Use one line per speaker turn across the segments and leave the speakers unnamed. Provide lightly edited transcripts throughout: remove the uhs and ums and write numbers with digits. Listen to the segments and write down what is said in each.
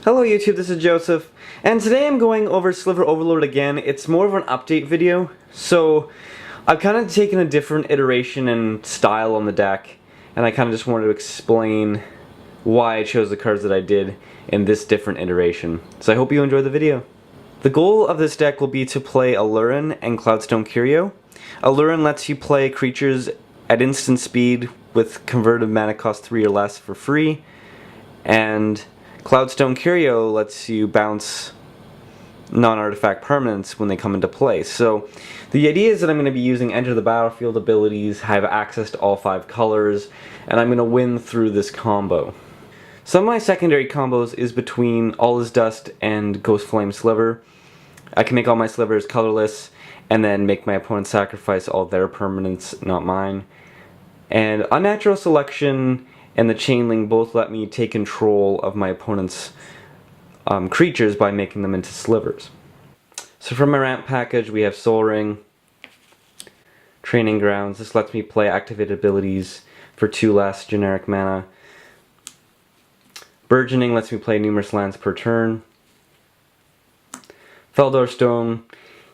Hello YouTube, this is Joseph, and today I'm going over Sliver Overlord again. It's more of an update video, so I've kind of taken a different iteration and style on the deck, and I kind of just wanted to explain why I chose the cards that I did in this different iteration. So I hope you enjoy the video. The goal of this deck will be to play Aluren and Cloudstone Curio. Aluren lets you play creatures at instant speed with converted mana cost 3 or less for free, and Cloudstone Curio lets you bounce non-artifact permanents when they come into play. So the idea is that I'm going to be using Enter the Battlefield abilities, have access to all 5 colors, and I'm going to win through this combo. Some of my secondary combos is between All Is Dust and Ghost Flame Sliver. I can make all my slivers colorless and then make my opponent sacrifice all their permanents, not mine. And Unnatural Selection and the Chain Link both let me take control of my opponent's creatures by making them into slivers. So from my ramp package we have Soul Ring, Training Grounds. This lets me play activated abilities for 2 less generic mana. Burgeoning lets me play numerous lands per turn. Feldor Stone,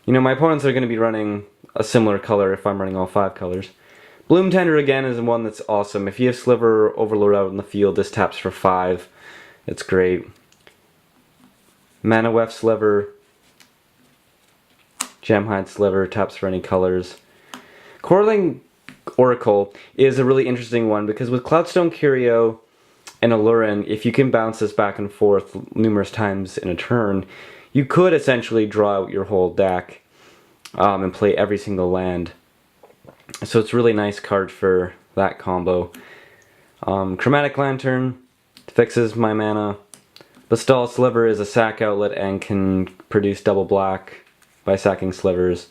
you know, my opponents are going to be running a similar color if I'm running all 5 colors. Bloom Tender again is one that's awesome. If you have Sliver Overlord out in the field, this taps for 5. It's great. Mana Weft Sliver, Gemhide Sliver, taps for any colors. Coraling Oracle is a really interesting one because with Cloudstone Curio and Aluren, if you can bounce this back and forth numerous times in a turn, you could essentially draw out your whole deck and play every single land. So it's a really nice card for that combo. Chromatic Lantern fixes my mana. Bastal Sliver is a sack outlet and can produce double black by sacking slivers.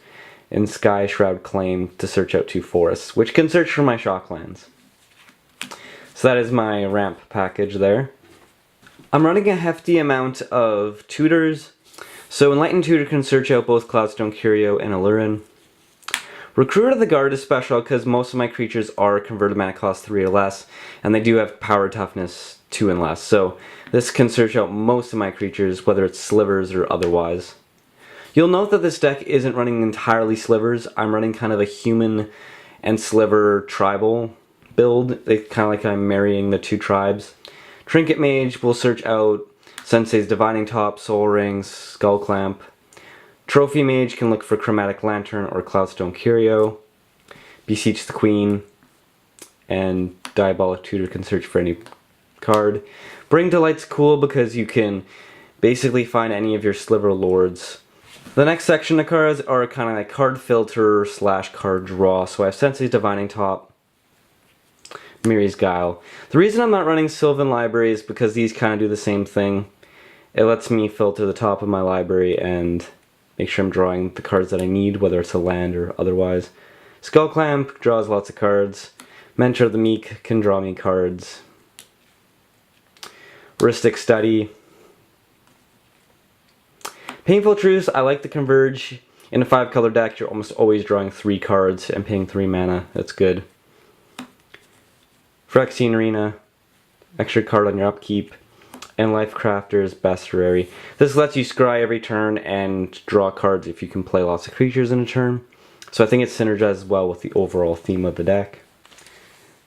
And Sky Shroud Claim to search out 2 forests, which can search for my shock lands. So that is my ramp package there. I'm running a hefty amount of tutors. So Enlightened Tutor can search out both Cloudstone Curio and Aluren. Recruit of the Guard is special because most of my creatures are converted mana cost 3 or less, and they do have power toughness 2 and less, so this can search out most of my creatures, whether it's slivers or otherwise. You'll note that this deck isn't running entirely slivers. I'm running kind of a human and sliver tribal build. It's kind of like I'm marrying the 2 tribes. Trinket Mage will search out Sensei's Divining Top, Soul Rings, Skull Clamp. Trophy Mage can look for Chromatic Lantern or Cloudstone Curio. Beseech the Queen, and Diabolic Tutor can search for any card. Bring Delight's cool because you can basically find any of your Sliver Lords. The next section of cards are kind of like card filter / card draw. So I have Sensei's Divining Top, Miri's Guile. The reason I'm not running Sylvan Library is because these kind of do the same thing. It lets me filter the top of my library and make sure I'm drawing the cards that I need, whether it's a land or otherwise. Skull Clamp draws lots of cards. Mentor of the Meek can draw me cards. Ristic Study. Painful Truce, I like the Converge. In a 5-color deck, you're almost always drawing 3 cards and paying 3 mana. That's good. Phyrexian Arena, extra card on your upkeep. And Life Crafter's Bestiary. This lets you scry every turn and draw cards if you can play lots of creatures in a turn. So I think it synergizes well with the overall theme of the deck.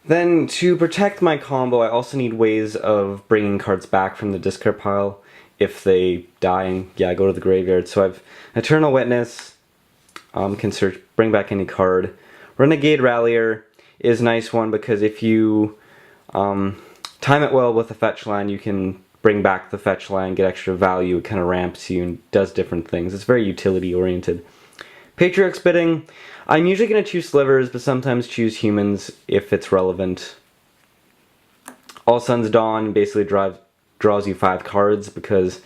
Then to protect my combo, I also need ways of bringing cards back from the discard pile if they die and go to the graveyard. So I've Eternal Witness, can bring back any card. Renegade Rallier is a nice one because if you time it well with a fetch land, you can bring back the fetch land, get extra value. It kind of ramps you and does different things. It's very utility oriented. Patriarch's Bidding. I'm usually going to choose slivers, but sometimes choose humans if it's relevant. All Sun's Dawn basically draws you 5 cards because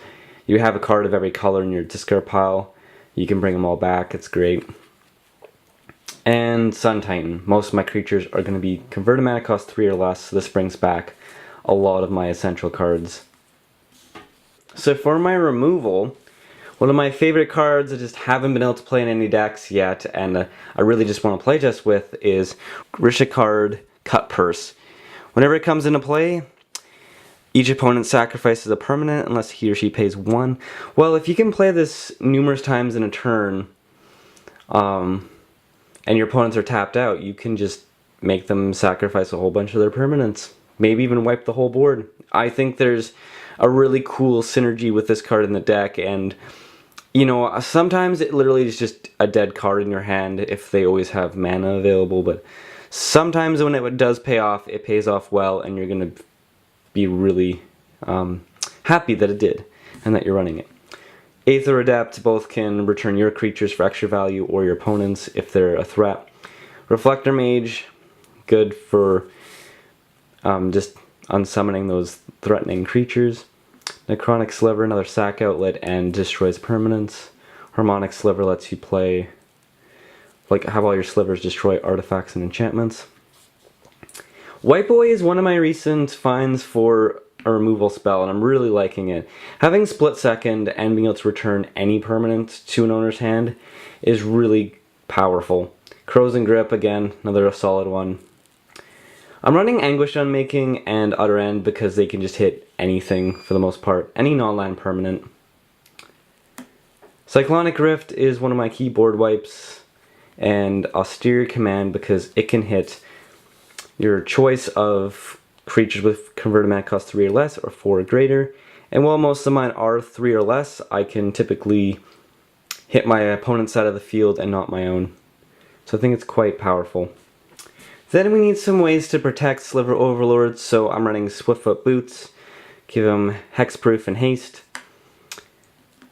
you have a card of every color in your discard pile. You can bring them all back. It's great. And Sun Titan. Most of my creatures are going to be converted mana cost 3 or less, so this brings back a lot of my essential cards. So for my removal, one of my favorite cards I just haven't been able to play in any decks yet, and I really just want to play just with, is Rishikard Cut Purse. Whenever it comes into play, Each opponent sacrifices a permanent unless he or she pays 1. Well, if you can play this numerous times in a turn, and your opponents are tapped out, you can just make them sacrifice a whole bunch of their permanents. Maybe even wipe the whole board. I think there's a really cool synergy with this card in the deck, and you know, sometimes it literally is just a dead card in your hand if they always have mana available, but sometimes when it does pay off, it pays off well, and you're going to be really happy that it did and that you're running it. Aether Adept both can return your creatures for extra value or your opponents if they're a threat. Reflector Mage, good for just unsummoning those threatening creatures. Necrotic Sliver, another sack outlet and destroys permanents. Harmonic Sliver lets you play, like, have all your slivers destroy artifacts and enchantments. Wipe Away is one of my recent finds for a removal spell, and I'm really liking it. Having Split Second and being able to return any permanent to an owner's hand is really powerful. Crows and Grip, again, another solid one. I'm running Anguish Unmaking and Utter End because they can just hit anything for the most part, any non-land permanent. Cyclonic Rift is one of my keyboard wipes, and Austere Command because it can hit your choice of creatures with converted mana cost 3 or less or 4 or greater. And while most of mine are 3 or less, I can typically hit my opponent's side of the field and not my own. So I think it's quite powerful. Then we need some ways to protect Sliver Overlords, so I'm running Swiftfoot Boots, give them Hexproof and Haste.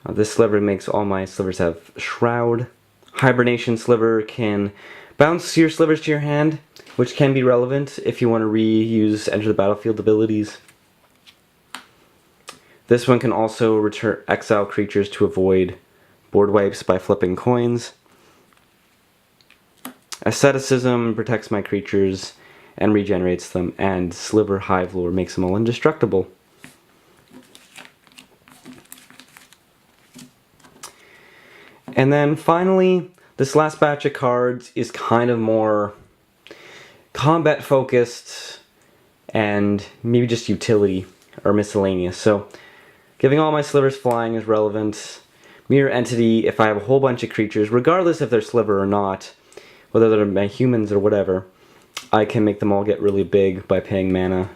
This sliver makes all my slivers have Shroud. Hibernation Sliver can bounce your slivers to your hand, which can be relevant if you want to reuse Enter the Battlefield abilities. This one can also return exile creatures to avoid board wipes by flipping coins. Asceticism protects my creatures and regenerates them, and Sliver Hivlore makes them all indestructible. And then finally, this last batch of cards is kind of more combat focused and maybe just utility or miscellaneous. So giving all my slivers flying is relevant. Mirror Entity, if I have a whole bunch of creatures, regardless if they're sliver or not, whether they're my humans or whatever, I can make them all get really big by paying mana.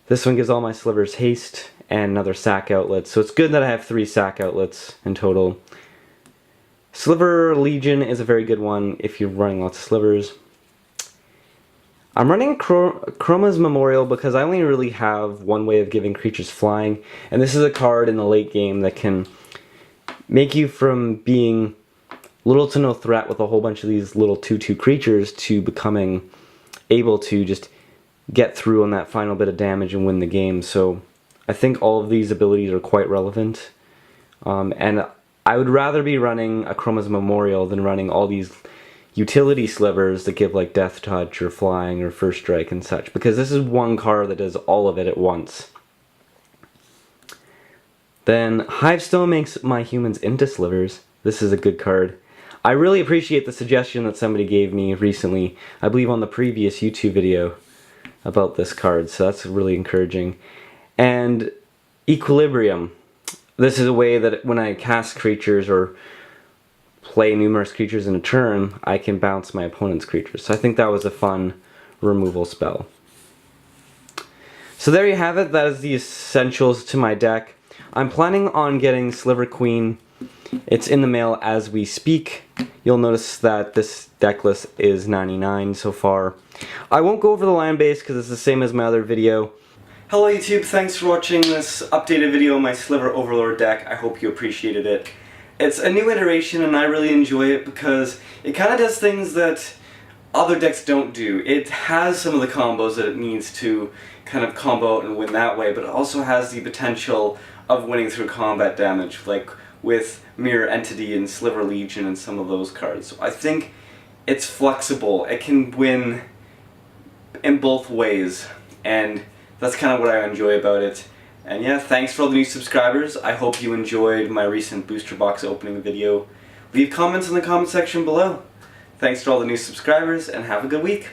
This one gives all my slivers haste and another sack outlet, so it's good that I have 3 sack outlets in total. Sliver Legion is a very good one if you're running lots of slivers. I'm running Chroma's Memorial because I only really have one way of giving creatures flying, and this is a card in the late game that can make you from being little to no threat with a whole bunch of these little 2/2 creatures to becoming able to just get through on that final bit of damage and win the game. So I think all of these abilities are quite relevant, and I would rather be running a Chroma's Memorial than running all these utility slivers that give like Death Touch or Flying or First Strike and such, because this is one card that does all of it at once. Then Hivestone makes my humans into slivers. This is a good card. I really appreciate the suggestion that somebody gave me recently, I believe on the previous YouTube video, about this card, so that's really encouraging. And Equilibrium. This is a way that when I cast creatures or play numerous creatures in a turn, I can bounce my opponent's creatures. So I think that was a fun removal spell. So there you have it. That is the essentials to my deck. I'm planning on getting Sliver Queen. It's in the mail as we speak. You'll notice that this deck list is 99 so far. I won't go over the land base because it's the same as my other video. Hello YouTube, thanks for watching this updated video of my Sliver Overlord deck. I hope you appreciated it. It's a new iteration and I really enjoy it because it kind of does things that other decks don't do. It has some of the combos that it needs to kind of combo out and win that way, but it also has the potential of winning through combat damage, like with Mirror Entity and Sliver Legion and some of those cards. So I think it's flexible. It can win in both ways, and that's kind of what I enjoy about it. And yeah, thanks for all the new subscribers. I hope you enjoyed my recent booster box opening video. Leave comments in the comment section below. Thanks to all the new subscribers, and have a good week.